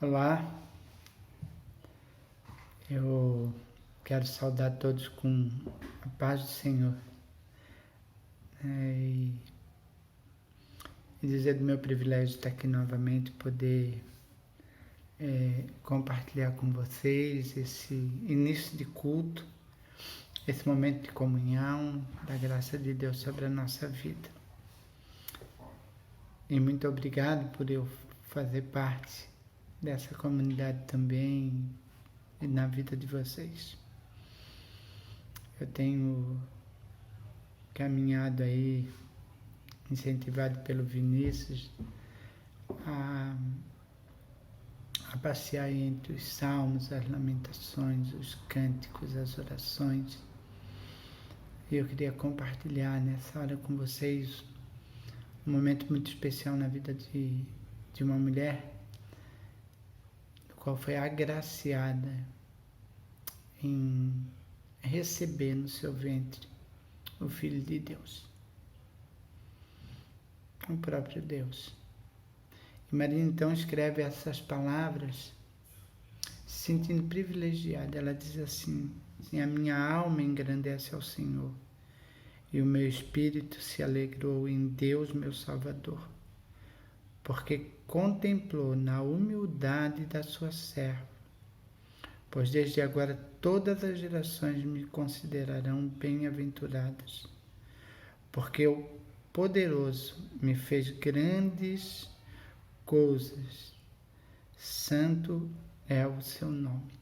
Olá, eu quero saudar todos com a paz do Senhor e dizer do meu privilégio de estar aqui novamente, poder compartilhar com vocês esse início de culto, esse momento de comunhão, da graça de Deus sobre a nossa vida. E muito obrigado por eu fazer parte dessa comunidade também e na vida de vocês. Eu tenho caminhado aí, incentivado pelo Vinícius, a passear entre os salmos, as lamentações, os cânticos, as orações. E eu queria compartilhar nessa hora com vocês um momento muito especial na vida de uma mulher, do qual foi agraciada em receber no seu ventre o Filho de Deus, o próprio Deus. E Maria então escreve essas palavras se sentindo privilegiada. Ela diz assim: a minha alma engrandece ao Senhor, e o meu espírito se alegrou em Deus, meu Salvador, porque contemplou na humildade da sua serva. Pois desde agora todas as gerações me considerarão bem-aventuradas, porque o poderoso me fez grandes coisas, santo é o seu nome.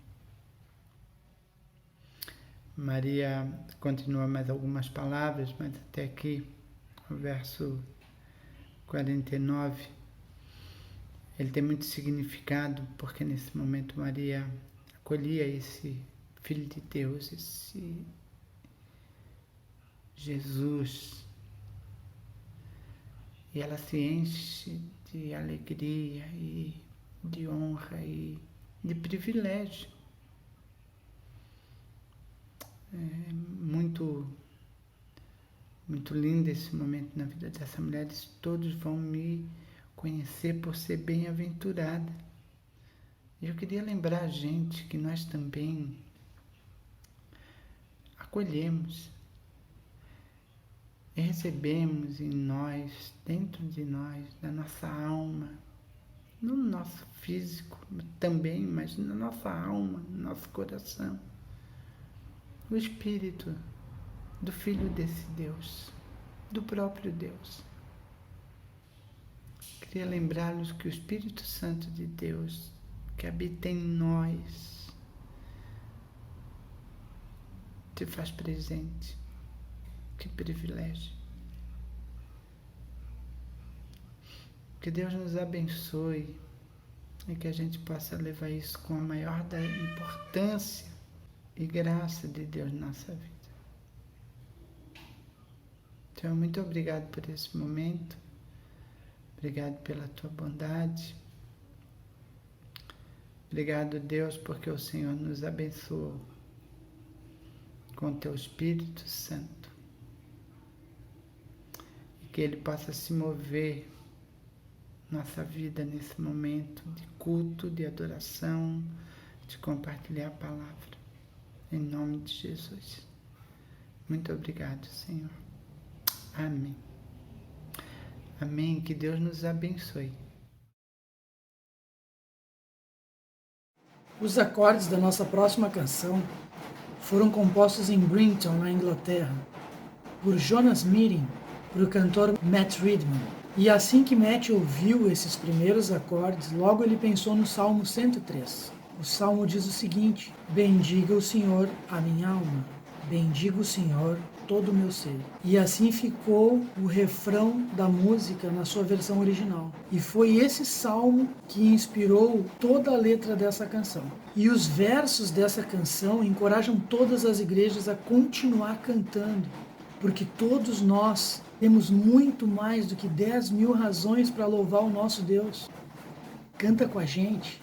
Maria continua mais algumas palavras, mas até aqui, o verso 49, ele tem muito significado, porque nesse momento Maria acolhia esse Filho de Deus, esse Jesus, e ela se enche de alegria e de honra e de privilégio. É muito lindo esse momento na vida dessa mulher. Todos vão me conhecer por ser bem-aventurada. E eu queria lembrar a gente que nós também acolhemos e recebemos em nós, dentro de nós, na nossa alma, não no nosso físico também, mas na nossa alma, no nosso coração, o Espírito do Filho desse Deus, do próprio Deus. Queria lembrá-los que o Espírito Santo de Deus, que habita em nós, te faz presente. Que privilégio. Que Deus nos abençoe e que a gente possa levar isso com a maior da importância e graça de Deus na nossa vida. Então, muito obrigado por esse momento. Obrigado pela tua bondade. Obrigado, Deus, porque o Senhor nos abençoou com teu Espírito Santo. E que Ele possa se mover nossa vida nesse momento de culto, de adoração, de compartilhar a palavra. Em nome de Jesus. Muito obrigado, Senhor. Amém. Amém. Que Deus nos abençoe. Os acordes da nossa próxima canção foram compostos em Brinton, na Inglaterra, por Jonas Meeting, para o cantor Matt Redman. E assim que Matt ouviu esses primeiros acordes, logo ele pensou no Salmo 103. O Salmo diz o seguinte: bendiga o Senhor a minha alma, bendiga o Senhor todo o meu ser. E assim ficou o refrão da música na sua versão original. E foi esse salmo que inspirou toda a letra dessa canção. E os versos dessa canção encorajam todas as igrejas a continuar cantando, porque todos nós temos muito mais do que 10.000 razões para louvar o nosso Deus. Canta com a gente.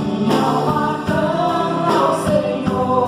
Minha alma canta ao Senhor.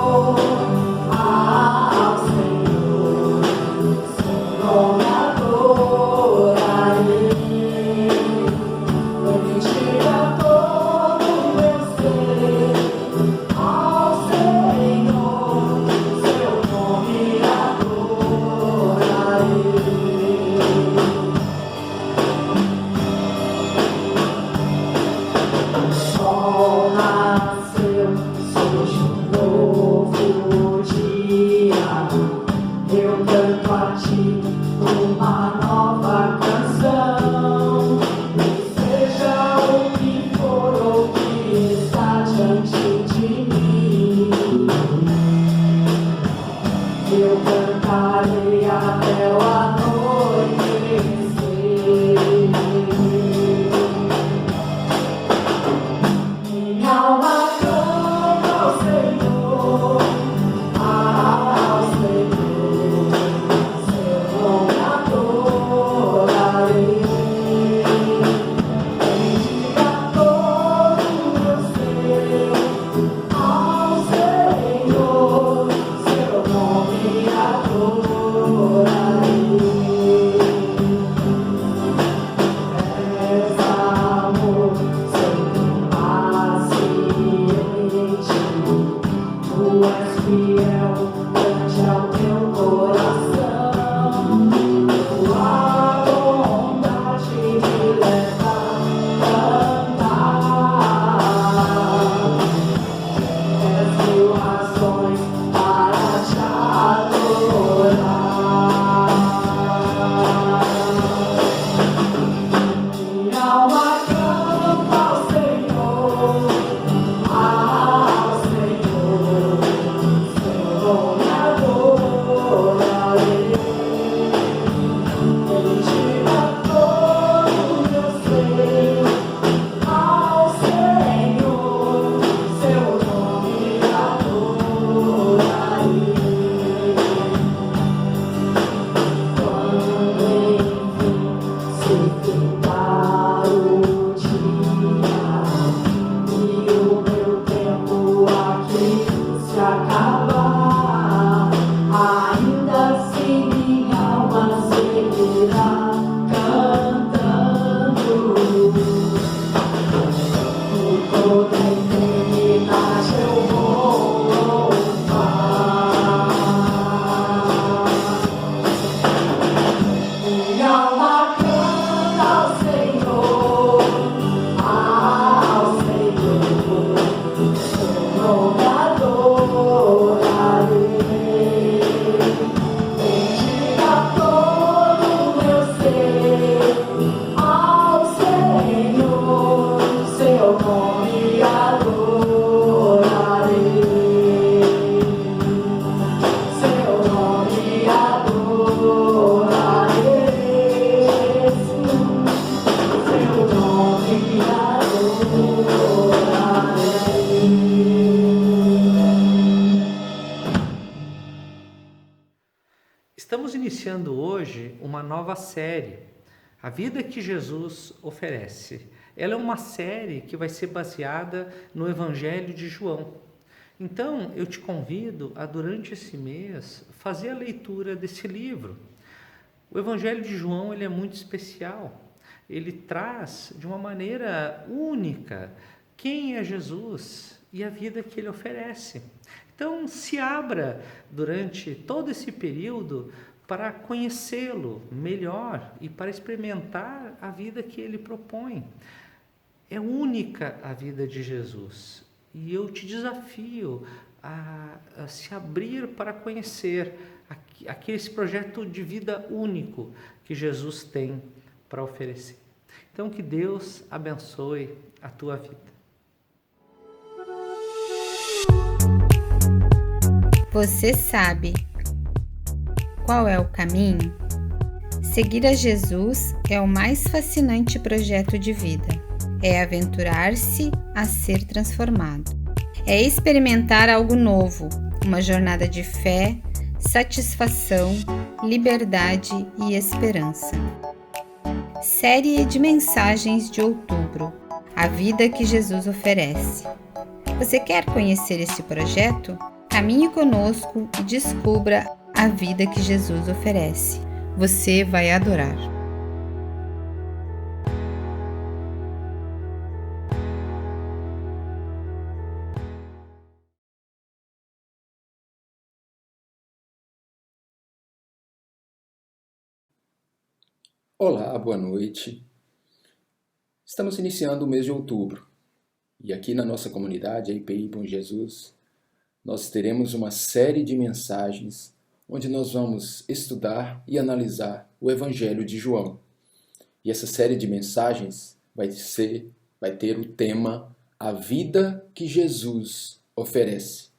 iniciando hoje uma nova série, A Vida que Jesus Oferece. Ela é uma série que vai ser baseada no Evangelho de João. Então, eu te convido a, durante esse mês, fazer a leitura desse livro. O Evangelho de João ele é muito especial. Ele traz de uma maneira única quem é Jesus e a vida que ele oferece. Então, se abra durante todo esse período para conhecê-lo melhor e para experimentar a vida que ele propõe. É única a vida de Jesus e eu te desafio a se abrir para conhecer esse projeto de vida único que Jesus tem para oferecer. Então, que Deus abençoe a tua vida. Você sabe qual é o caminho? Seguir a Jesus é o mais fascinante projeto de vida. É aventurar-se a ser transformado. É experimentar algo novo, uma jornada de fé, satisfação, liberdade e esperança. Série de mensagens de outubro. A vida que Jesus oferece. Você quer conhecer esse projeto? Caminhe conosco e descubra a vida que Jesus oferece. Você vai adorar. Olá, boa noite. Estamos iniciando o mês de outubro e aqui na nossa comunidade, a IPI Bom Jesus, nós teremos uma série de mensagens onde nós vamos estudar e analisar o Evangelho de João. E essa série de mensagens vai ter o tema A Vida que Jesus Oferece.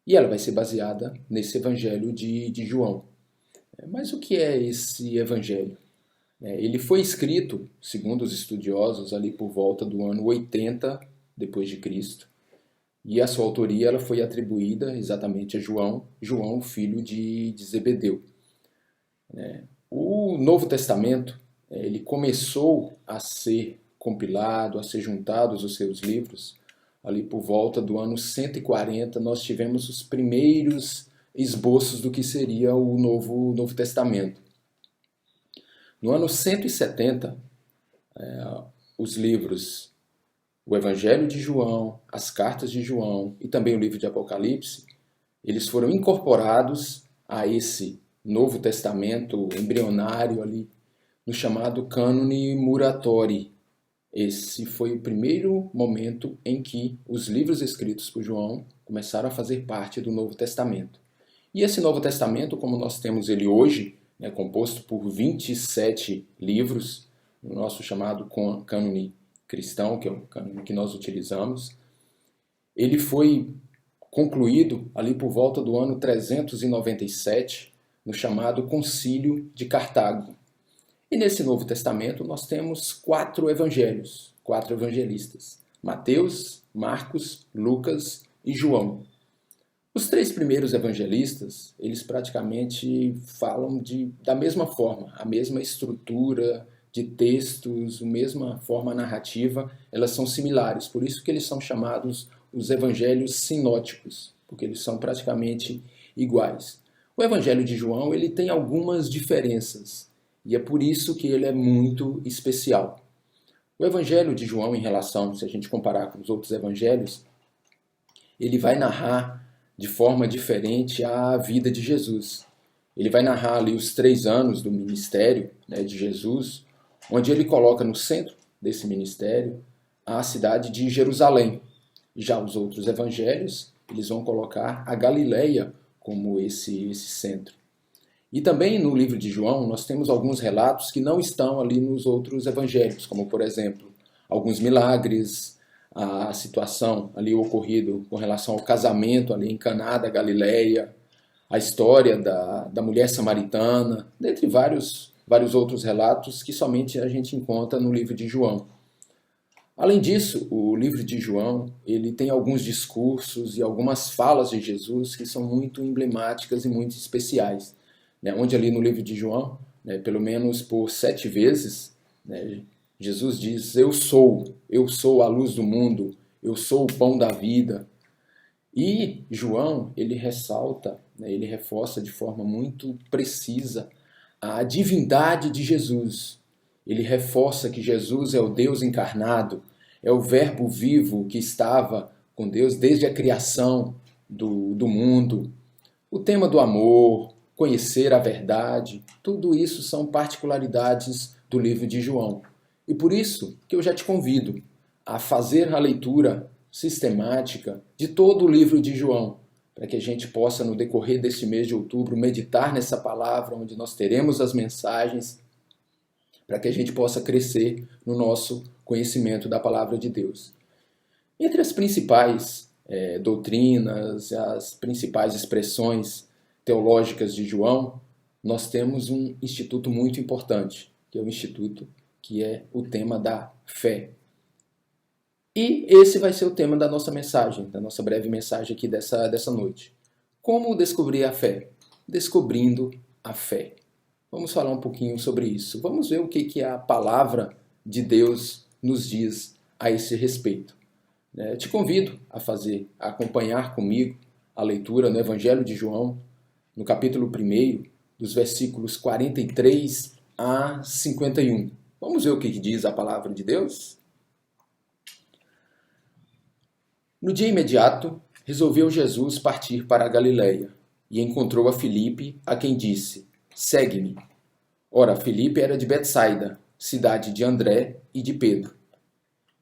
E ela vai ser baseada nesse Evangelho de João. Mas o que é esse Evangelho? Ele foi escrito, segundo os estudiosos, ali por volta do ano 80 depois de Cristo. E a sua autoria ela foi atribuída exatamente a João, filho de Zebedeu. O Novo Testamento ele começou a ser compilado, a ser juntados os seus livros. Ali por volta do ano 140 nós tivemos os primeiros esboços do que seria o Novo Testamento. No ano 170, os livros, o Evangelho de João, as Cartas de João e também o livro de Apocalipse, eles foram incorporados a esse Novo Testamento embrionário ali, no chamado Cânone Muratori. Esse foi o primeiro momento em que os livros escritos por João começaram a fazer parte do Novo Testamento. E esse Novo Testamento, como nós temos ele hoje, composto por 27 livros, o nosso chamado cânone cristão, que é o cânone que nós utilizamos, ele foi concluído ali por volta do ano 397, no chamado Concílio de Cartago. E nesse Novo Testamento nós temos 4 evangelhos, 4 evangelistas: Mateus, Marcos, Lucas e João. Os 3 primeiros evangelistas, eles praticamente falam da mesma forma, a mesma estrutura de textos, a mesma forma narrativa, elas são similares, por isso que eles são chamados os evangelhos sinóticos, porque eles são praticamente iguais. O Evangelho de João ele tem algumas diferenças, e é por isso que ele é muito especial. O Evangelho de João, em relação, se a gente comparar com os outros evangelhos, ele vai narrar de forma diferente a vida de Jesus. Ele vai narrar ali os 3 anos do ministério de Jesus, onde ele coloca no centro desse ministério a cidade de Jerusalém. Já os outros evangelhos, eles vão colocar a Galileia como esse centro. E também no livro de João, nós temos alguns relatos que não estão ali nos outros evangelhos, como, por exemplo, alguns milagres, a situação ali ocorrido com relação ao casamento ali em Caná da Galileia, a história da mulher samaritana, dentre vários outros relatos que somente a gente encontra no livro de João. Além disso, o livro de João ele tem alguns discursos e algumas falas de Jesus que são muito emblemáticas e muito especiais. né, onde ali no livro de João, né, pelo menos por 7 vezes, né, Jesus diz: eu sou a luz do mundo, eu sou o pão da vida. E João, ele ressalta, né, ele reforça de forma muito precisa a divindade de Jesus. Ele reforça que Jesus é o Deus encarnado, é o verbo vivo que estava com Deus desde a criação do mundo. O tema do amor, conhecer a verdade, tudo isso são particularidades do livro de João. E por isso que eu já te convido a fazer a leitura sistemática de todo o livro de João, para que a gente possa, no decorrer deste mês de outubro, meditar nessa palavra, onde nós teremos as mensagens, para que a gente possa crescer no nosso conhecimento da palavra de Deus. Entre as principais doutrinas, as principais expressões teológicas de João, nós temos um instituto muito importante, que é o instituto que é o tema da fé. E esse vai ser o tema da nossa mensagem, da nossa breve mensagem aqui dessa noite. Como descobrir a fé? Descobrindo a fé. Vamos falar um pouquinho sobre isso. Vamos ver o que a palavra de Deus nos diz a esse respeito. Te convido a acompanhar comigo a leitura no Evangelho de João, no capítulo 1, dos versículos 43 a 51. Vamos ver o que diz a palavra de Deus? No dia imediato, resolveu Jesus partir para a Galiléia e encontrou a Filipe, a quem disse: segue-me. Ora, Filipe era de Betsaida, cidade de André e de Pedro.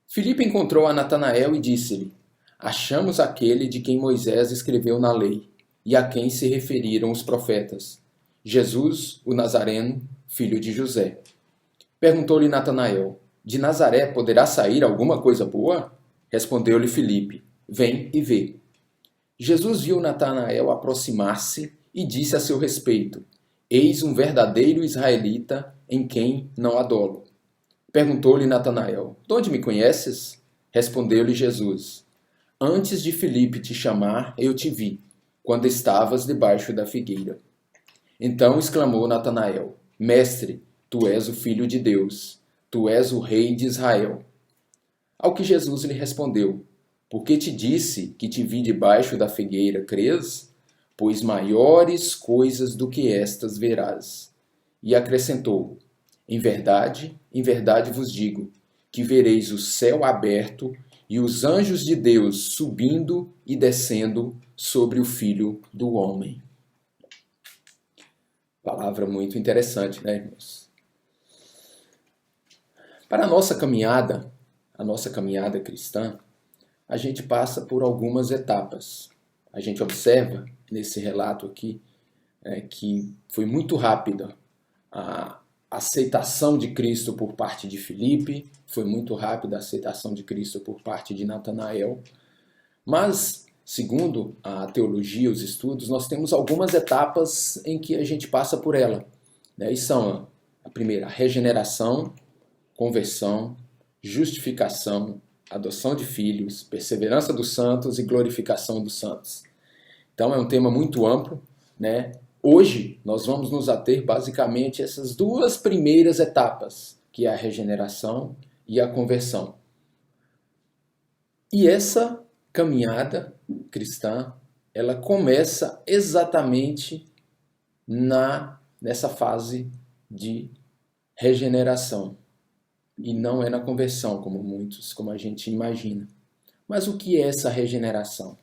Filipe encontrou a Natanael e disse-lhe: achamos aquele de quem Moisés escreveu na lei e a quem se referiram os profetas, Jesus, o Nazareno, filho de José. Perguntou-lhe Natanael: de Nazaré poderá sair alguma coisa boa? Respondeu-lhe Filipe: vem e vê. Jesus viu Natanael aproximar-se e disse a seu respeito: eis um verdadeiro israelita em quem não há dolo. Perguntou-lhe Natanael: de onde me conheces? Respondeu-lhe Jesus: antes de Filipe te chamar, eu te vi, quando estavas debaixo da figueira. Então exclamou Natanael: mestre, tu és o Filho de Deus, tu és o Rei de Israel. Ao que Jesus lhe respondeu: porque te disse que te vi debaixo da figueira, crês? Pois maiores coisas do que estas verás. E acrescentou: em verdade vos digo, que vereis o céu aberto e os anjos de Deus subindo e descendo sobre o Filho do Homem. Palavra muito interessante, né, irmãos? Para a nossa caminhada cristã, a gente passa por algumas etapas. A gente observa nesse relato aqui que foi muito rápida a aceitação de Cristo por parte de Filipe, foi muito rápida a aceitação de Cristo por parte de Natanael, mas, segundo a teologia, os estudos, nós temos algumas etapas em que a gente passa por ela. E são a primeira, a regeneração, conversão, justificação, adoção de filhos, perseverança dos santos e glorificação dos santos. Então é um tema muito amplo, né? Hoje nós vamos nos ater basicamente a essas duas primeiras etapas, que é a regeneração e a conversão. E essa caminhada cristã, ela começa exatamente nessa fase de regeneração. E não é na conversão, como a gente imagina. Mas o que é essa regeneração?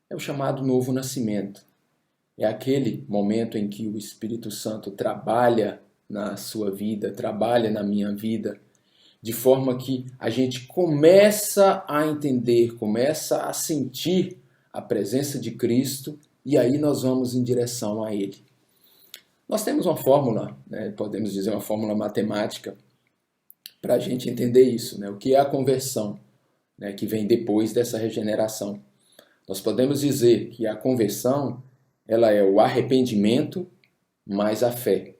É o chamado novo nascimento. É aquele momento em que o Espírito Santo trabalha na sua vida, trabalha na minha vida, de forma que a gente começa a entender, começa a sentir a presença de Cristo e aí nós vamos em direção a Ele. Nós temos uma fórmula, podemos dizer uma fórmula matemática, para a gente entender isso, o que é a conversão, que vem depois dessa regeneração. Nós podemos dizer que a conversão ela é o arrependimento mais a fé.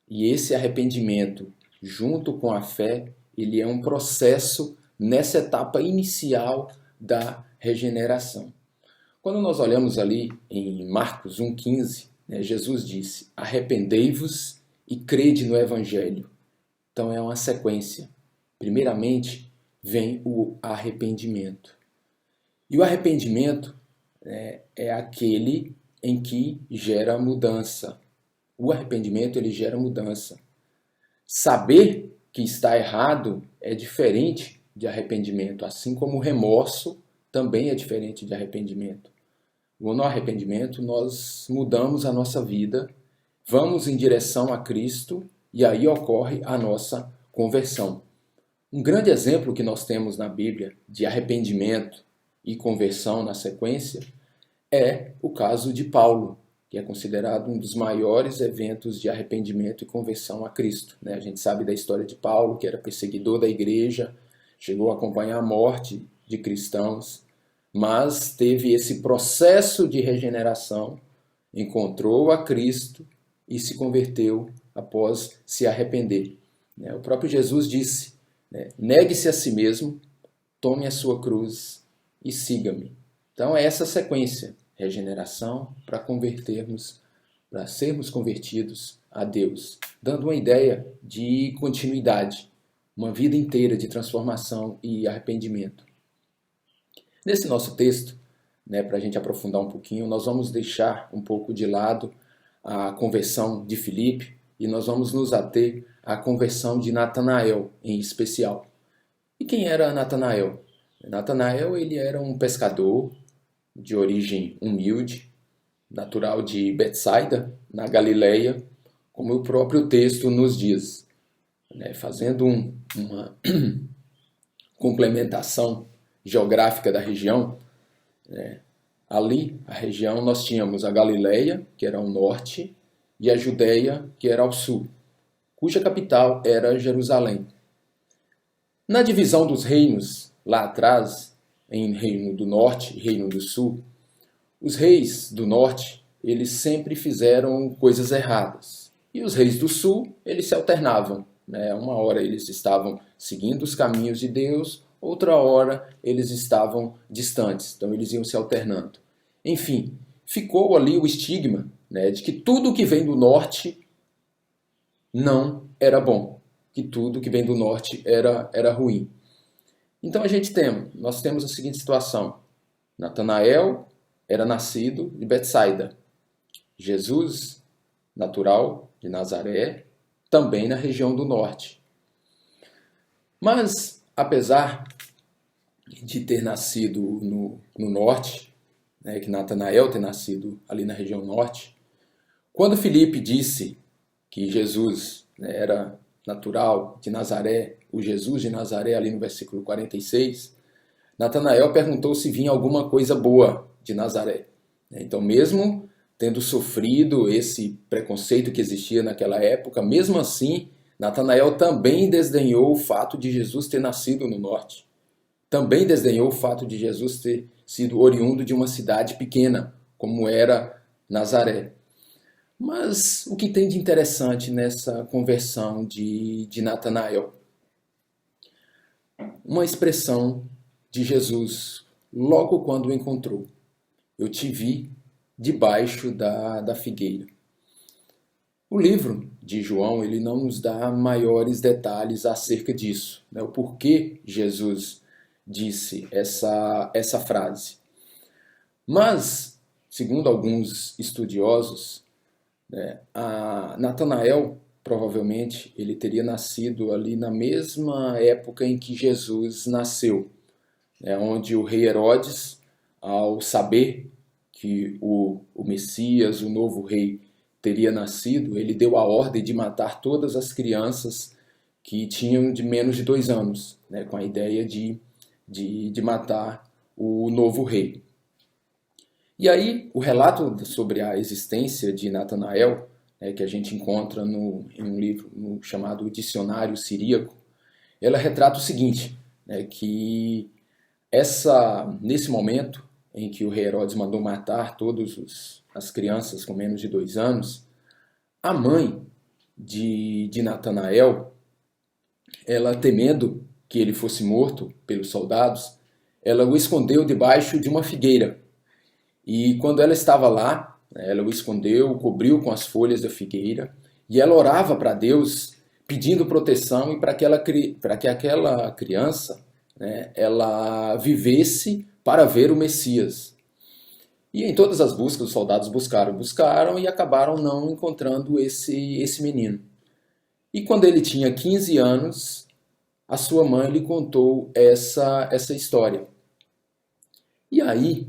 E esse arrependimento, junto com a fé, ele é um processo nessa etapa inicial da regeneração. Quando nós olhamos ali em Marcos 1,15, Jesus disse: arrependei-vos e crede no Evangelho. Então é uma sequência. Primeiramente vem o arrependimento. E o arrependimento é aquele em que gera mudança. O arrependimento, ele gera mudança. Saber que está errado é diferente de arrependimento, assim como o remorso também é diferente de arrependimento. No arrependimento, nós mudamos a nossa vida, vamos em direção a Cristo e aí ocorre a nossa conversão. Um grande exemplo que nós temos na Bíblia de arrependimento e conversão na sequência é o caso de Paulo, que é considerado um dos maiores eventos de arrependimento e conversão a Cristo. A gente sabe da história de Paulo, que era perseguidor da igreja, chegou a acompanhar a morte de cristãos, mas teve esse processo de regeneração, encontrou a Cristo e se converteu após se arrepender. O próprio Jesus disse: negue-se a si mesmo, tome a sua cruz e siga-me. Então é essa sequência: regeneração para convertermos, para sermos convertidos a Deus, dando uma ideia de continuidade, uma vida inteira de transformação e arrependimento. Nesse nosso texto, para a gente aprofundar um pouquinho, nós vamos deixar um pouco de lado a conversão de Filipe e nós vamos nos ater à conversão de Natanael em especial. E quem era Natanael? Natanael, ele era um pescador de origem humilde, natural de Betsaida, na Galileia, como o próprio texto nos diz. Fazendo uma complementação geográfica da região, ali, a região, nós tínhamos a Galileia, que era ao norte, e a Judeia, que era ao sul, cuja capital era Jerusalém. Na divisão dos reinos, lá atrás, em Reino do Norte e Reino do Sul, os reis do Norte, eles sempre fizeram coisas erradas. E os reis do Sul, eles se alternavam. Uma hora eles estavam seguindo os caminhos de Deus, outra hora eles estavam distantes. Então eles iam se alternando. Enfim, ficou ali o estigma de que tudo que vem do Norte não era bom. Que tudo que vem do Norte era ruim. Então nós temos a seguinte situação: Natanael era nascido de Betsaida, Jesus, natural de Nazaré, também na região do norte. Mas, apesar de ter nascido no norte, que Natanael ter nascido ali na região norte, quando Filipe disse que Jesus era natural de Nazaré, o Jesus de Nazaré, ali no versículo 46, Natanael perguntou se vinha alguma coisa boa de Nazaré. Então, mesmo tendo sofrido esse preconceito que existia naquela época, mesmo assim, Natanael também desdenhou o fato de Jesus ter nascido no norte. Também desdenhou o fato de Jesus ter sido oriundo de uma cidade pequena, como era Nazaré. Mas o que tem de interessante nessa conversão de Natanael? Uma expressão de Jesus logo quando o encontrou: eu te vi debaixo da figueira. O livro de João, ele não nos dá maiores detalhes acerca disso, o porquê Jesus disse essa frase. Mas, segundo alguns estudiosos, Natanael, provavelmente, ele teria nascido ali na mesma época em que Jesus nasceu, onde o rei Herodes, ao saber que o Messias, o novo rei, teria nascido, ele deu a ordem de matar todas as crianças que tinham de menos de 2 anos, com a ideia de matar o novo rei. E aí, o relato sobre a existência de Natanael, que a gente encontra em um livro chamado Dicionário Siríaco, ela retrata o seguinte, que nesse momento em que o rei Herodes mandou matar todas as crianças com menos de 2 anos, a mãe de Natanael, ela temendo que ele fosse morto pelos soldados, ela o escondeu debaixo de uma figueira. E quando ela estava lá, Ela o escondeu, o cobriu com as folhas da figueira, e ela orava para Deus pedindo proteção e para que aquela criança, né, ela vivesse para ver o Messias. E em todas as buscas, os soldados buscaram e acabaram não encontrando esse menino. E quando ele tinha 15 anos, a sua mãe lhe contou essa história. E aí,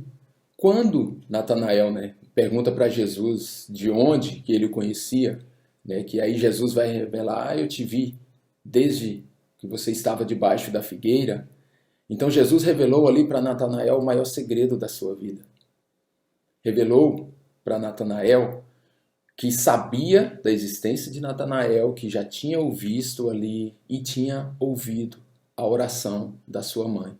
quando Natanael, né, pergunta para Jesus de onde que ele o conhecia, né, que aí Jesus vai revelar, eu te vi desde que você estava debaixo da figueira. Então Jesus revelou ali para Natanael o maior segredo da sua vida. Revelou para Natanael que sabia da existência de Natanael, que já tinha o visto ali e tinha ouvido a oração da sua mãe.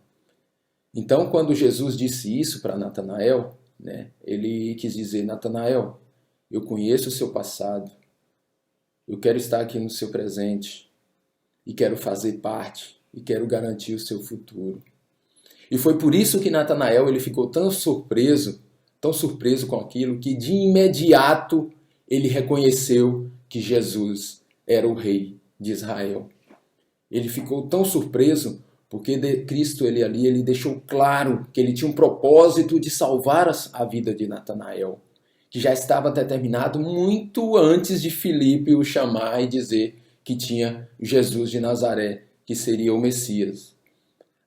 Então, quando Jesus disse isso para Natanael, né, ele quis dizer: Natanael, eu conheço o seu passado, eu quero estar aqui no seu presente e quero fazer parte e quero garantir o seu futuro. E foi por isso que Natanael ele ficou tão surpreso com aquilo, que de imediato ele reconheceu que Jesus era o rei de Israel. Ele ficou tão surpreso porque Cristo ele deixou claro que ele tinha um propósito de salvar a vida de Natanael, que já estava determinado muito antes de Filipe o chamar e dizer que tinha Jesus de Nazaré, que seria o Messias.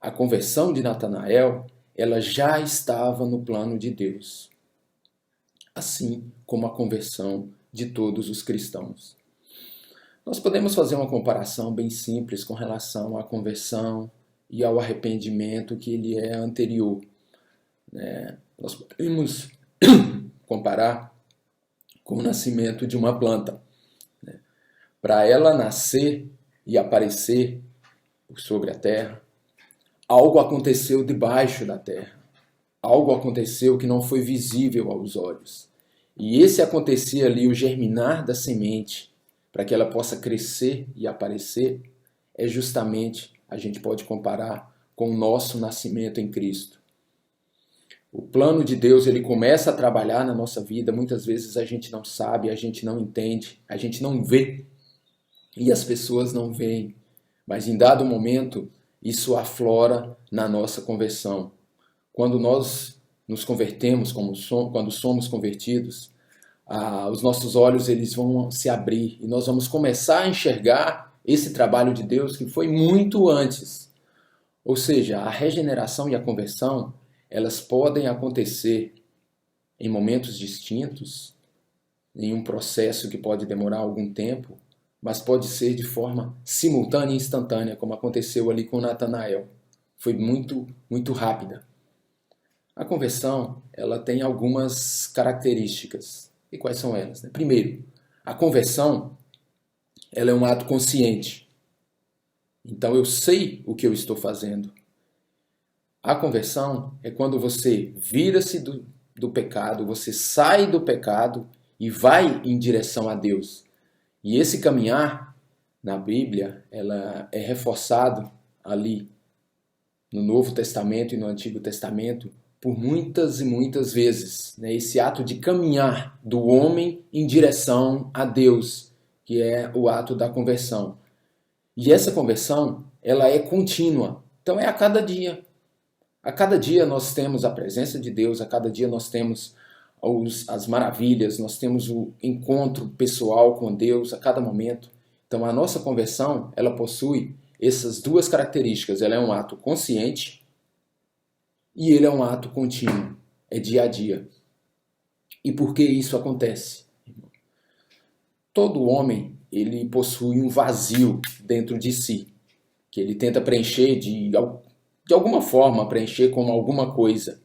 A conversão de Natanael, ela já estava no plano de Deus, assim como a conversão de todos os cristãos. Nós podemos fazer uma comparação bem simples com relação à conversão e ao arrependimento que ele é anterior. Nós podemos comparar com o nascimento de uma planta. Para ela nascer e aparecer sobre a terra, algo aconteceu debaixo da terra. Algo aconteceu que não foi visível aos olhos. E esse acontecer ali, o germinar da semente, para que ela possa crescer e aparecer, é justamente, a gente pode comparar com o nosso nascimento em Cristo. O plano de Deus, ele começa a trabalhar na nossa vida, muitas vezes a gente não sabe, a gente não entende, a gente não vê, e as pessoas não veem. Mas em dado momento, isso aflora na nossa conversão. Quando nós nos convertemos, quando somos convertidos, os nossos olhos eles vão se abrir e nós vamos começar a enxergar esse trabalho de Deus que foi muito antes. Ou seja, a regeneração e a conversão, elas podem acontecer em momentos distintos, em um processo que pode demorar algum tempo, mas pode ser de forma simultânea e instantânea, como aconteceu ali com Natanael. Foi muito, muito rápida. A conversão, ela tem algumas características. E quais são elas? Primeiro, a conversão, ela é um ato consciente. Então eu sei o que eu estou fazendo. A conversão é quando você vira-se do pecado, você sai do pecado e vai em direção a Deus. E esse caminhar, na Bíblia, ela é reforçado ali no Novo Testamento e no Antigo Testamento por muitas e muitas vezes. Esse ato de caminhar do homem em direção a Deus, que é o ato da conversão. E essa conversão, ela é contínua. Então é a cada dia. A cada dia nós temos a presença de Deus, a cada dia nós temos as maravilhas, nós temos o encontro pessoal com Deus a cada momento. Então a nossa conversão, ela possui essas duas características. Ela é um ato consciente e ele é um ato contínuo, é dia a dia. E por que isso acontece? Todo homem, ele possui um vazio dentro de si, que ele tenta preencher de alguma forma, preencher com alguma coisa.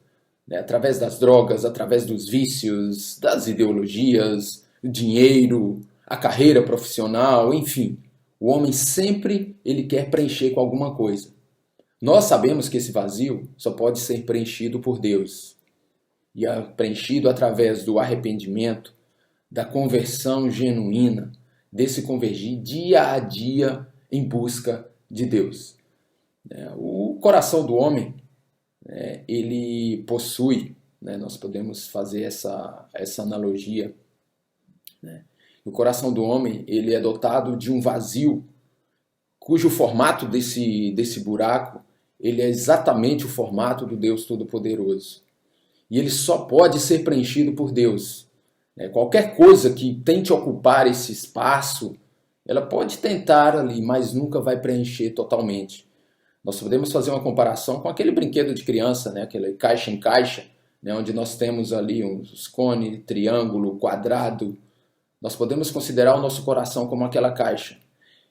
Através das drogas, através dos vícios, das ideologias, o dinheiro, a carreira profissional, enfim. O homem sempre ele quer preencher com alguma coisa. Nós sabemos que esse vazio só pode ser preenchido por Deus. E é preenchido através do arrependimento, da conversão genuína, desse convergir dia a dia em busca de Deus. O coração do homem, ele possui né? Nós podemos fazer essa analogia, né? O coração do homem, ele é dotado de um vazio, cujo formato desse buraco, ele é exatamente o formato do Deus Todo-Poderoso. E ele só pode ser preenchido por Deus. Qualquer coisa que tente ocupar esse espaço, ela pode tentar ali, mas nunca vai preencher totalmente. Nós podemos fazer uma comparação com aquele brinquedo de criança, né? Aquele caixa em caixa, né? Onde nós temos ali uns cone, triângulo, quadrado. Nós podemos considerar o nosso coração como aquela caixa.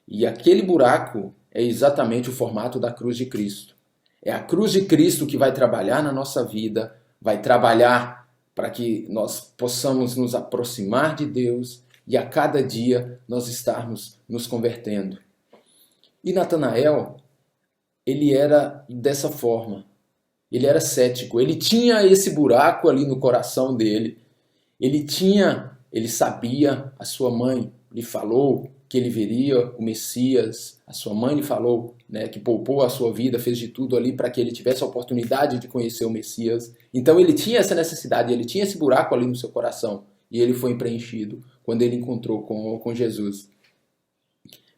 E aquele buraco é exatamente o formato da cruz de Cristo. É a cruz de Cristo que vai trabalhar na nossa vida, vai trabalhar para que nós possamos nos aproximar de Deus e a cada dia nós estarmos nos convertendo. E Natanael, ele era dessa forma. Ele era cético. Ele tinha esse buraco ali no coração dele. Ele sabia, a sua mãe lhe falou que ele veria o Messias. A sua mãe lhe falou, né, que poupou a sua vida, fez de tudo ali para que ele tivesse a oportunidade de conhecer o Messias. Então ele tinha essa necessidade, ele tinha esse buraco ali no seu coração. E ele foi preenchido quando ele encontrou com Jesus.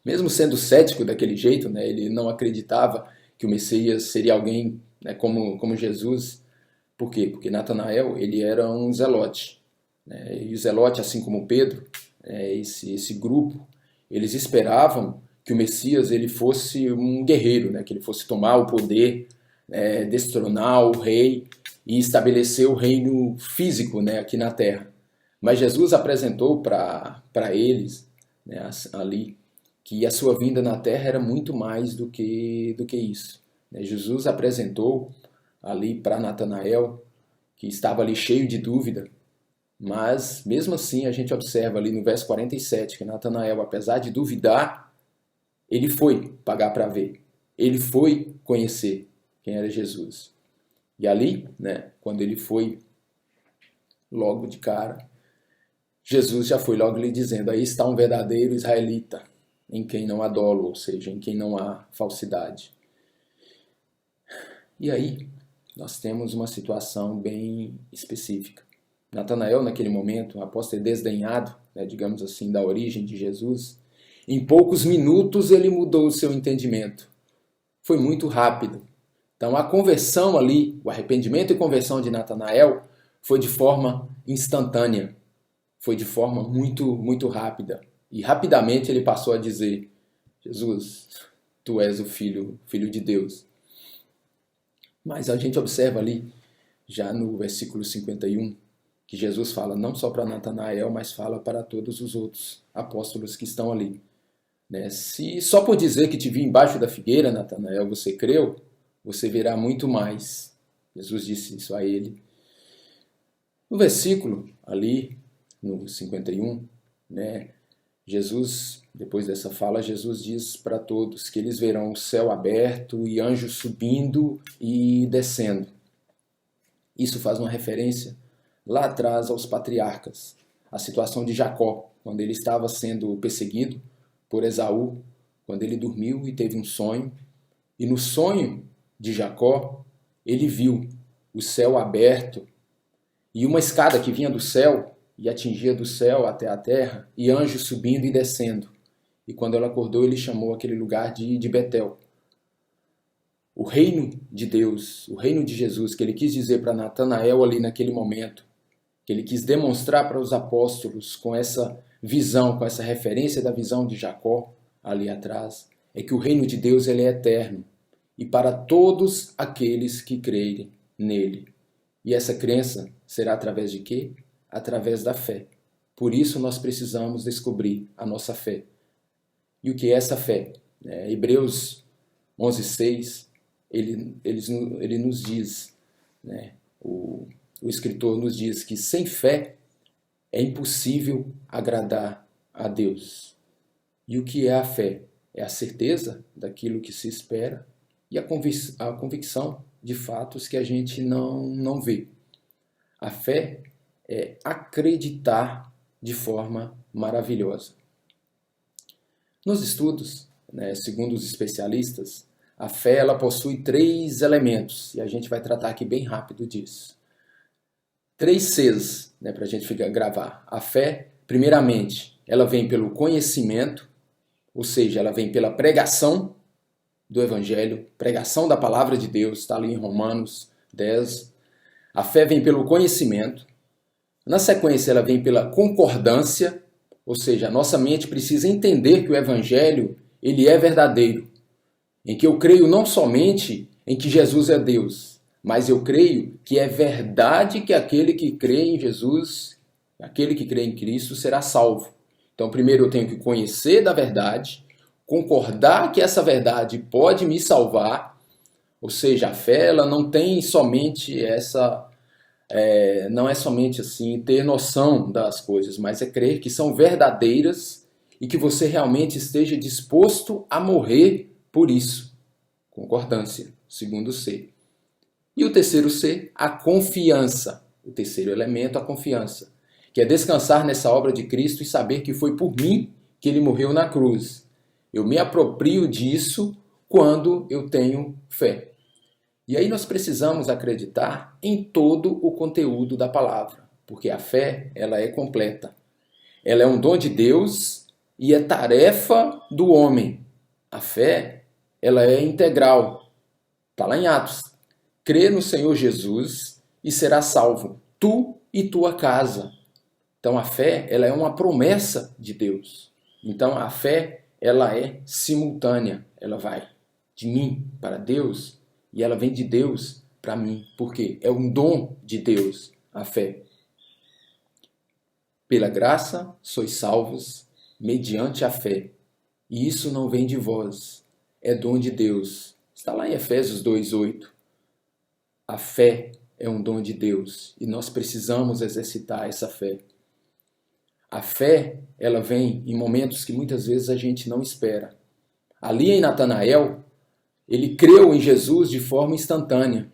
Mesmo sendo cético daquele jeito, né, ele não acreditava que o Messias seria alguém, né, como Jesus. Por quê? Porque Natanael, ele era um zelote. Né, e o zelote, assim como Pedro, esse grupo, eles esperavam que o Messias ele fosse um guerreiro, né, que ele fosse tomar o poder, destronar o rei e estabelecer o reino físico, né, aqui na terra. Mas Jesus apresentou para eles, né, ali, que a sua vinda na terra era muito mais do que isso. Jesus apresentou ali para Natanael, que estava ali cheio de dúvida, mas mesmo assim a gente observa ali no verso 47 que Natanael, apesar de duvidar, ele foi pagar para ver, ele foi conhecer quem era Jesus. E ali, né, quando ele foi, logo de cara, Jesus já foi logo lhe dizendo, aí está um verdadeiro israelita, em quem não há dolo, ou seja, em quem não há falsidade. E aí, nós temos uma situação bem específica. Natanael, naquele momento, após ter desdenhado, né, digamos assim, da origem de Jesus, em poucos minutos ele mudou o seu entendimento. Foi muito rápido. Então a conversão ali, o arrependimento e conversão de Natanael foi de forma instantânea. Foi de forma muito, muito rápida. E rapidamente ele passou a dizer, Jesus, tu és o Filho de Deus. Mas a gente observa ali, já no versículo 51, que Jesus fala não só para Natanael, mas fala para todos os outros apóstolos que estão ali. Né? Se só por dizer que te vi embaixo da figueira, Natanael, você creu, você verá muito mais. Jesus disse isso a ele. No versículo ali, no 51, né, Jesus, depois dessa fala, Jesus diz para todos que eles verão o céu aberto e anjos subindo e descendo. Isso faz uma referência lá atrás aos patriarcas, a situação de Jacó, quando ele estava sendo perseguido por Esaú, quando ele dormiu e teve um sonho, e no sonho de Jacó, ele viu o céu aberto e uma escada que vinha do céu e atingia do céu até a terra, e anjos subindo e descendo. E quando ela acordou, ele chamou aquele lugar de Betel. O reino de Deus, o reino de Jesus, que ele quis dizer para Natanael ali naquele momento, que ele quis demonstrar para os apóstolos com essa visão, com essa referência da visão de Jacó ali atrás, é que o reino de Deus ele é eterno e para todos aqueles que crerem nele. E essa crença será através de quê? Através da fé. Por isso nós precisamos descobrir a nossa fé. E o que é essa fé? Hebreus 11:6, ele nos diz, né, o escritor nos diz que sem fé é impossível agradar a Deus. E o que é a fé? É a certeza daquilo que se espera e a convicção de fatos que a gente não vê. A fé é acreditar de forma maravilhosa. Nos estudos, né, segundo os especialistas, a fé ela possui 3 elementos, e a gente vai tratar aqui bem rápido disso. 3 Cs, né, para a gente gravar. A fé, primeiramente, ela vem pelo conhecimento, ou seja, ela vem pela pregação do Evangelho, pregação da palavra de Deus, está ali em Romanos 10. A fé vem pelo conhecimento. Na sequência, ela vem pela concordância, ou seja, a nossa mente precisa entender que o Evangelho ele é verdadeiro, em que eu creio não somente em que Jesus é Deus, mas eu creio que é verdade que aquele que crê em Jesus, aquele que crê em Cristo, será salvo. Então, primeiro eu tenho que conhecer da verdade, concordar que essa verdade pode me salvar, ou seja, a fé ela não tem somente não é somente assim ter noção das coisas, mas é crer que são verdadeiras e que você realmente esteja disposto a morrer por isso. Concordância, segundo C. E o terceiro C, a confiança. O terceiro elemento, a confiança, que é descansar nessa obra de Cristo e saber que foi por mim que ele morreu na cruz. Eu me aproprio disso quando eu tenho fé. E aí nós precisamos acreditar em todo o conteúdo da palavra, porque a fé, ela é completa. Ela é um dom de Deus e é tarefa do homem. A fé, ela é integral. Está lá em Atos. Crê no Senhor Jesus e será salvo, tu e tua casa. Então a fé, ela é uma promessa de Deus. Então a fé, ela é simultânea. Ela vai de mim para Deus e ela vem de Deus para mim. Por quê? É um dom de Deus, a fé. Pela graça sois salvos mediante a fé. E isso não vem de vós, é dom de Deus. Está lá em Efésios 2:8. A fé é um dom de Deus e nós precisamos exercitar essa fé. A fé, ela vem em momentos que muitas vezes a gente não espera. Ali em Natanael, ele creu em Jesus de forma instantânea.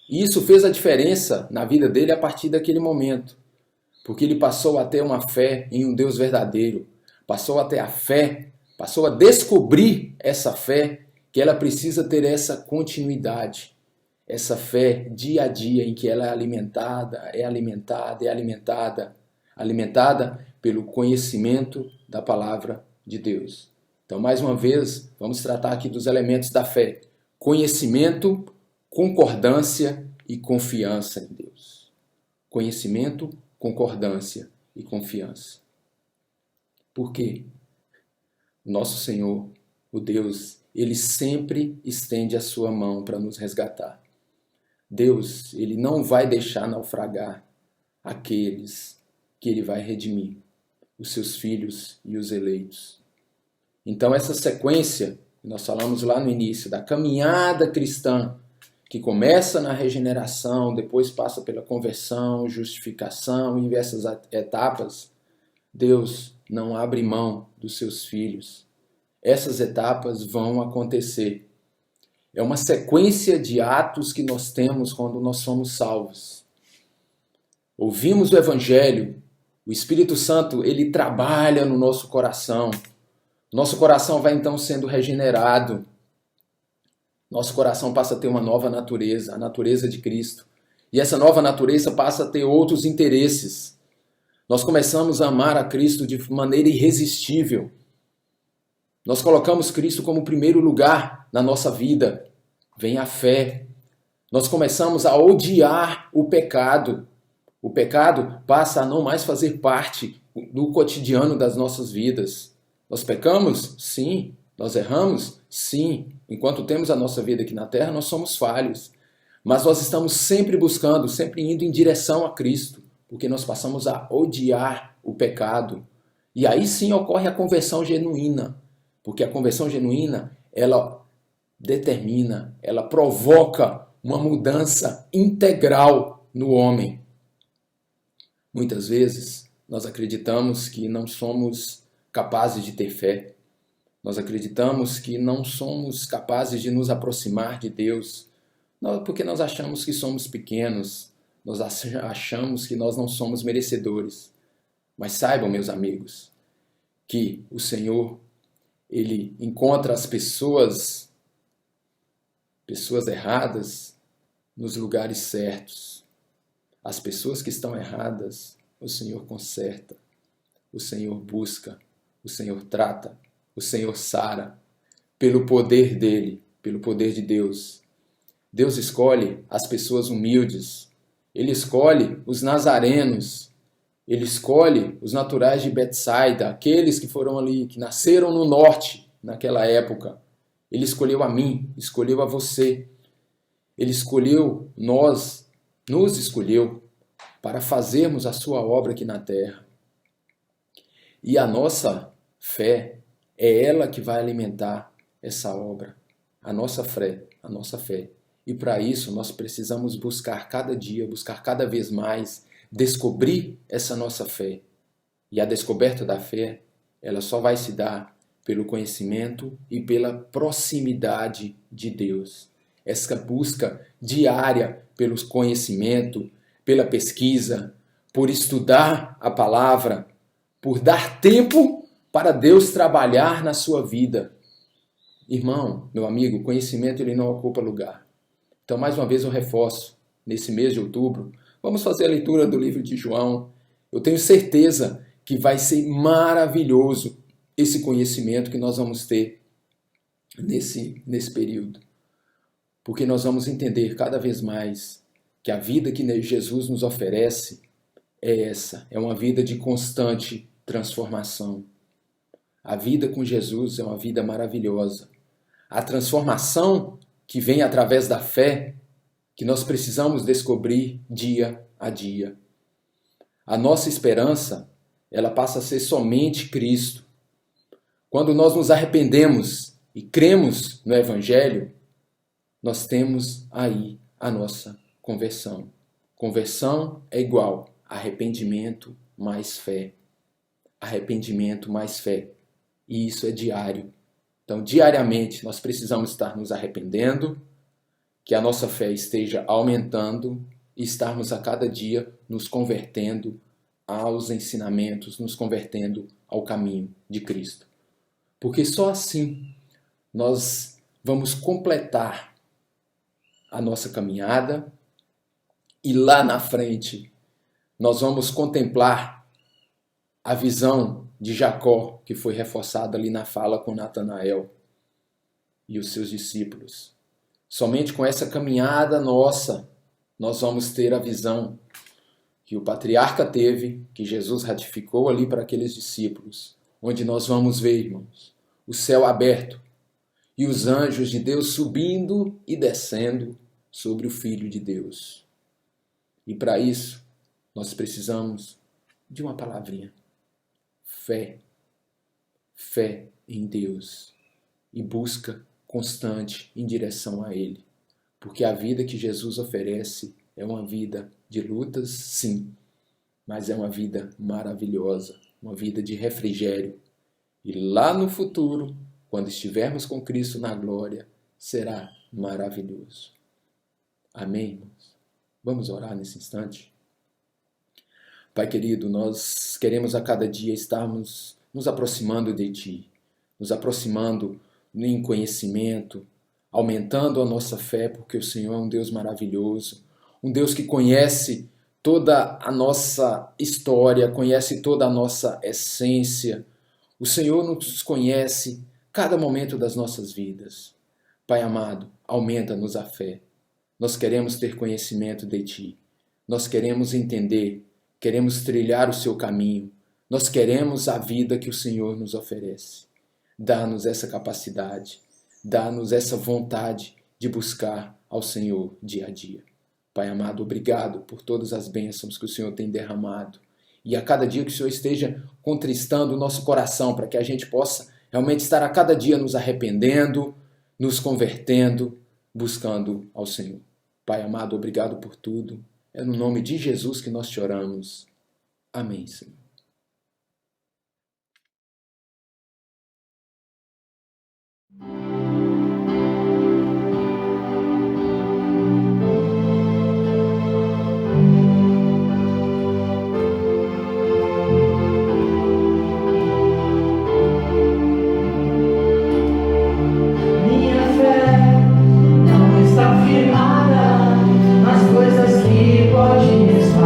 E isso fez a diferença na vida dele a partir daquele momento. Porque ele passou a ter uma fé em um Deus verdadeiro. Passou a ter a fé, passou a descobrir essa fé, que ela precisa ter essa continuidade. Essa fé dia a dia em que ela é alimentada pelo conhecimento da palavra de Deus. Então, mais uma vez, vamos tratar aqui dos elementos da fé. Conhecimento, concordância e confiança em Deus. Conhecimento, concordância e confiança. Por quê? Nosso Senhor, o Deus, ele sempre estende a sua mão para nos resgatar. Deus, ele não vai deixar naufragar aqueles que ele vai redimir, os seus filhos e os eleitos. Então essa sequência, nós falamos lá no início, da caminhada cristã, que começa na regeneração, depois passa pela conversão, justificação, em diversas etapas, Deus não abre mão dos seus filhos. Essas etapas vão acontecer. É uma sequência de atos que nós temos quando nós somos salvos. Ouvimos o Evangelho, o Espírito Santo, ele trabalha no nosso coração. Nosso coração vai então sendo regenerado. Nosso coração passa a ter uma nova natureza, a natureza de Cristo. E essa nova natureza passa a ter outros interesses. Nós começamos a amar a Cristo de maneira irresistível. Nós colocamos Cristo como primeiro lugar na nossa vida. Vem a fé. Nós começamos a odiar o pecado. O pecado passa a não mais fazer parte do cotidiano das nossas vidas. Nós pecamos? Sim. Nós erramos? Sim. Enquanto temos a nossa vida aqui na terra, nós somos falhos. Mas nós estamos sempre buscando, sempre indo em direção a Cristo, porque nós passamos a odiar o pecado. E aí sim ocorre a conversão genuína, porque a conversão genuína, ela determina, ela provoca uma mudança integral no homem. Muitas vezes nós acreditamos que não somos capazes de ter fé. Nós acreditamos que não somos capazes de nos aproximar de Deus, porque nós achamos que somos pequenos, nós achamos que nós não somos merecedores. Mas saibam, meus amigos, que o Senhor, ele encontra as pessoas erradas nos lugares certos. As pessoas que estão erradas, o Senhor conserta, o Senhor busca, o Senhor trata, o Senhor sara, pelo poder dele, pelo poder de Deus. Deus escolhe as pessoas humildes, Ele escolhe os nazarenos, Ele escolhe os naturais de Betsaida, aqueles que foram ali, que nasceram no norte naquela época. Ele escolheu a mim, escolheu a você. Ele escolheu nós, nos escolheu para fazermos a sua obra aqui na terra. E a nossa fé é ela que vai alimentar essa obra. A nossa fé, a nossa fé. E para isso nós precisamos buscar cada dia, buscar cada vez mais, descobrir essa nossa fé. E a descoberta da fé, ela só vai se dar pelo conhecimento e pela proximidade de Deus. Essa busca diária pelo conhecimento, pela pesquisa, por estudar a palavra, por dar tempo para Deus trabalhar na sua vida. Irmão, meu amigo, conhecimento ele não ocupa lugar. Então, mais uma vez eu reforço, nesse mês de outubro, vamos fazer a leitura do livro de João. Eu tenho certeza que vai ser maravilhoso esse conhecimento que nós vamos ter nesse período. Porque nós vamos entender cada vez mais que a vida que Jesus nos oferece é essa, é uma vida de constante transformação. A vida com Jesus é uma vida maravilhosa. A transformação que vem através da fé, que nós precisamos descobrir dia a dia. A nossa esperança, ela passa a ser somente Cristo. Quando nós nos arrependemos e cremos no Evangelho, nós temos aí a nossa conversão. Conversão é igual a arrependimento mais fé. Arrependimento mais fé. E isso é diário. Então, diariamente, nós precisamos estar nos arrependendo, que a nossa fé esteja aumentando e estarmos a cada dia nos convertendo aos ensinamentos, nos convertendo ao caminho de Cristo. Porque só assim nós vamos completar a nossa caminhada e lá na frente nós vamos contemplar a visão de Jacó, que foi reforçada ali na fala com Natanael e os seus discípulos. Somente com essa caminhada nossa, nós vamos ter a visão que o patriarca teve, que Jesus ratificou ali para aqueles discípulos, onde nós vamos ver, irmãos, o céu aberto e os anjos de Deus subindo e descendo sobre o Filho de Deus. E para isso, nós precisamos de uma palavrinha. Fé. Fé em Deus. E busca constante em direção a Ele. Porque a vida que Jesus oferece é uma vida de lutas, sim, mas é uma vida maravilhosa, uma vida de refrigério. E lá no futuro, quando estivermos com Cristo na glória, será maravilhoso. Amém, irmãos? Vamos orar nesse instante? Pai querido, nós queremos a cada dia estarmos nos aproximando de Ti, nos aproximando em conhecimento, aumentando a nossa fé, porque o Senhor é um Deus maravilhoso, um Deus que conhece toda a nossa história, conhece toda a nossa essência. O Senhor nos conhece cada momento das nossas vidas. Pai amado, aumenta-nos a fé. Nós queremos ter conhecimento de Ti. Nós queremos entender, queremos trilhar o Seu caminho. Nós queremos a vida que o Senhor nos oferece. Dá-nos essa capacidade, dá-nos essa vontade de buscar ao Senhor dia a dia. Pai amado, obrigado por todas as bênçãos que o Senhor tem derramado. E a cada dia que o Senhor esteja contristando o nosso coração, para que a gente possa realmente estar a cada dia nos arrependendo, nos convertendo, buscando ao Senhor. Pai amado, obrigado por tudo. É no nome de Jesus que nós te oramos. Amém, Senhor. Minha fé não está firmada nas coisas que pode estar.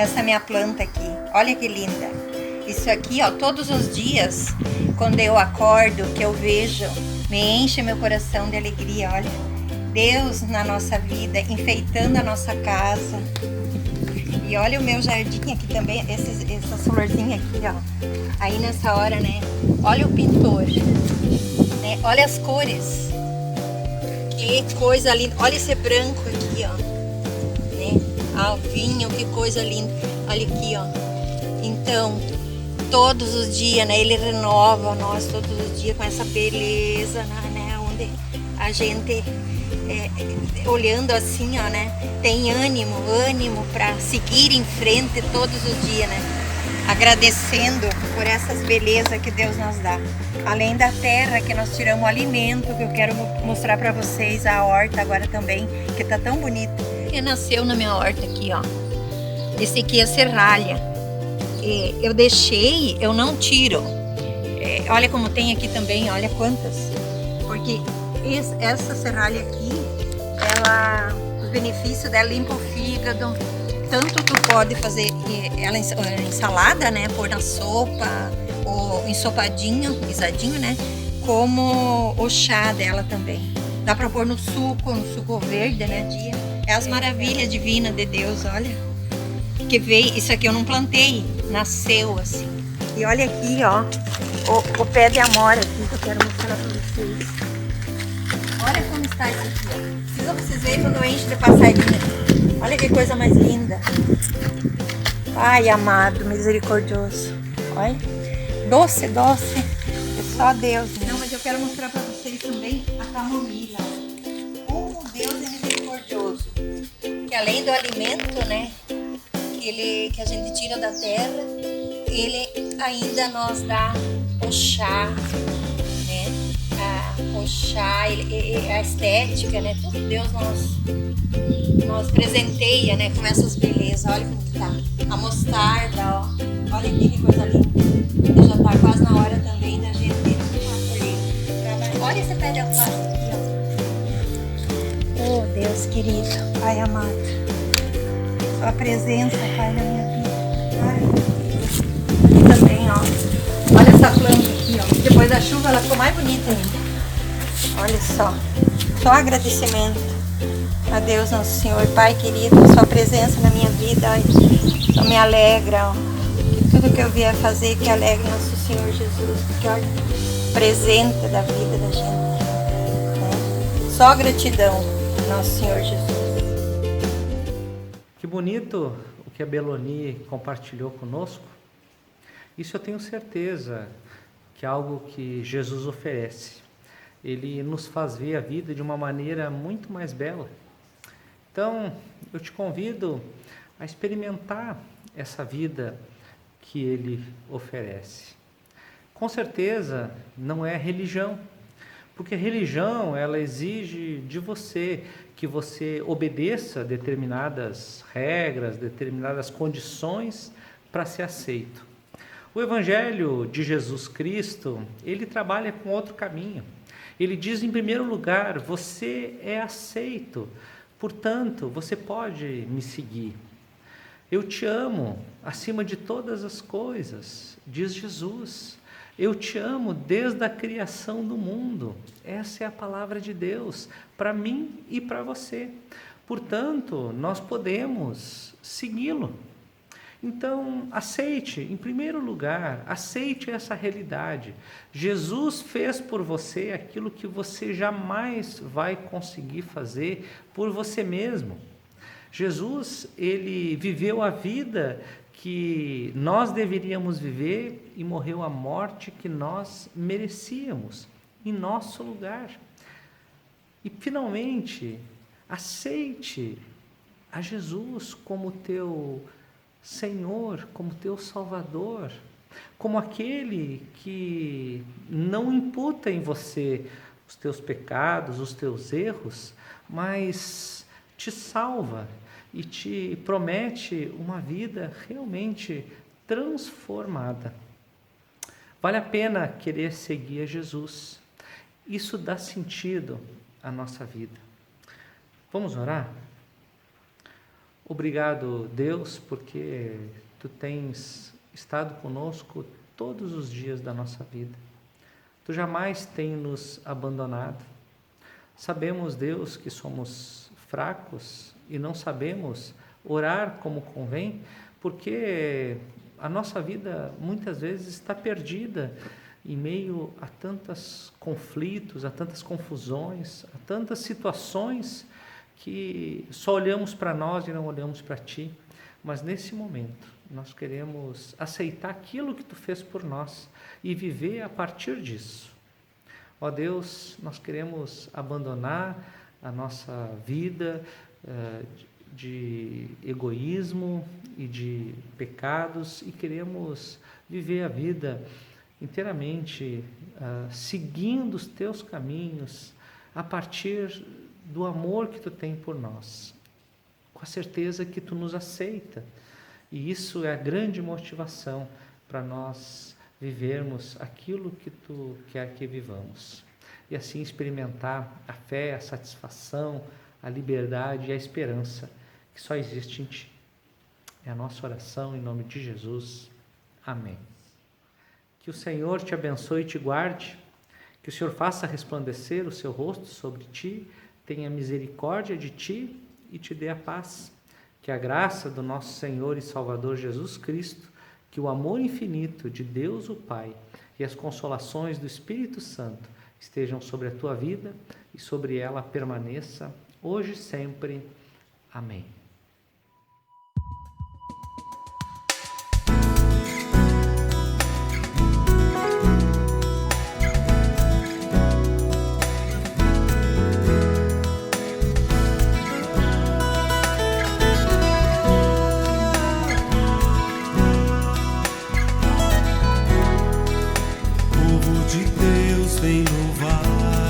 essa minha planta aqui. Olha que linda. Isso aqui, ó, todos os dias, quando eu acordo, que eu vejo, me enche meu coração de alegria, olha. Deus na nossa vida, enfeitando a nossa casa. E olha o meu jardim aqui também, essa florzinha aqui, ó. Aí nessa hora, né, olha o pintor, né, olha as cores. Que coisa linda, olha esse branco aqui, ó. Vinho, que coisa linda. Olha aqui, ó. Então, todos os dias, né? Ele renova nós todos os dias com essa beleza, né? Onde a gente, olhando assim, ó, né? Tem ânimo para seguir em frente todos os dias, né? Agradecendo por essas belezas que Deus nos dá. Além da terra que nós tiramos alimento, que eu quero mostrar para vocês, a horta agora também, que tá tão bonita. Que nasceu na minha horta aqui, ó. Esse aqui é serralha. Eu deixei, eu não tiro. Olha como tem aqui também, olha quantas. Porque essa serralha aqui, o benefício dela limpa o fígado. Tanto tu pode fazer ela em salada, né? Pôr na sopa, ou ensopadinho, guisadinho, né? Como o chá dela também. Dá pra pôr no suco verde, né? É as maravilhas divinas de Deus, olha. Que veio, isso aqui eu não plantei, nasceu assim. E olha aqui, ó, o pé de amora aqui que eu quero mostrar pra vocês. Olha como está isso aqui, ó. Precisa vocês verem quando enche de passarinho. Olha que coisa mais linda. Ai, amado, misericordioso. Olha, doce, doce. É só Deus. Não, mas eu quero mostrar pra vocês também a camomila. Como Deus é misericordioso. Que além do alimento, né, que a gente tira da terra, ele ainda nos dá o chá, né? O chá, a estética, né? Tudo Deus nos presenteia, né? Com essas belezas. Olha como que tá. A mostarda, ó. Olha aqui que coisa linda. Já tá quase na hora também da gente colher. Olha esse pé de alface aqui, ó. Oh, Deus querido, Pai amado. Sua presença, Pai, na minha vida. Aqui também, ó. Olha essa planta aqui, ó. Depois da chuva ela ficou mais bonita ainda. Olha só agradecimento a Deus, nosso Senhor, Pai querido, sua presença na minha vida, só me alegra, ó. Que tudo que eu vier fazer que alegre nosso Senhor Jesus, porque olha, presente da vida da gente, né? Só gratidão, nosso Senhor Jesus. Que bonito o que a Beloni compartilhou conosco. Isso eu tenho certeza que é algo que Jesus oferece. Ele nos faz ver a vida de uma maneira muito mais bela. Então, eu te convido a experimentar essa vida que Ele oferece. Com certeza, não é religião, porque religião, ela exige de você que você obedeça determinadas regras, determinadas condições para ser aceito. O Evangelho de Jesus Cristo, ele trabalha com outro caminho. Ele diz, em primeiro lugar, você é aceito, portanto, você pode me seguir. Eu te amo acima de todas as coisas, diz Jesus. Eu te amo desde a criação do mundo. Essa é a palavra de Deus para mim e para você. Portanto, nós podemos segui-lo. Então, aceite, em primeiro lugar, aceite essa realidade. Jesus fez por você aquilo que você jamais vai conseguir fazer por você mesmo. Jesus, ele viveu a vida que nós deveríamos viver e morreu a morte que nós merecíamos, em nosso lugar. E, finalmente, aceite a Jesus como teu Senhor, como teu Salvador, como aquele que não imputa em você os teus pecados, os teus erros, mas te salva e te promete uma vida realmente transformada. Vale a pena querer seguir a Jesus. Isso dá sentido à nossa vida. Vamos orar? Obrigado, Deus, porque Tu tens estado conosco todos os dias da nossa vida. Tu jamais tens nos abandonado. Sabemos, Deus, que somos fracos e não sabemos orar como convém, porque a nossa vida muitas vezes está perdida em meio a tantos conflitos, a tantas confusões, a tantas situações que só olhamos para nós e não olhamos para Ti. Mas nesse momento nós queremos aceitar aquilo que Tu fez por nós e viver a partir disso. Ó Deus, nós queremos abandonar a nossa vida de egoísmo e de pecados e queremos viver a vida inteiramente seguindo os Teus caminhos a partir do amor que Tu tem por nós, com a certeza que Tu nos aceita. E isso é a grande motivação para nós vivermos aquilo que Tu quer que vivamos. E assim experimentar a fé, a satisfação, a liberdade e a esperança que só existe em Ti. É a nossa oração em nome de Jesus. Amém. Que o Senhor te abençoe e te guarde, que o Senhor faça resplandecer o seu rosto sobre ti, tenha misericórdia de ti e te dê a paz. Que a graça do nosso Senhor e Salvador Jesus Cristo, que o amor infinito de Deus o Pai e as consolações do Espírito Santo estejam sobre a tua vida e sobre ela permaneça, hoje e sempre. Amém. Povo de Deus, vem louvar.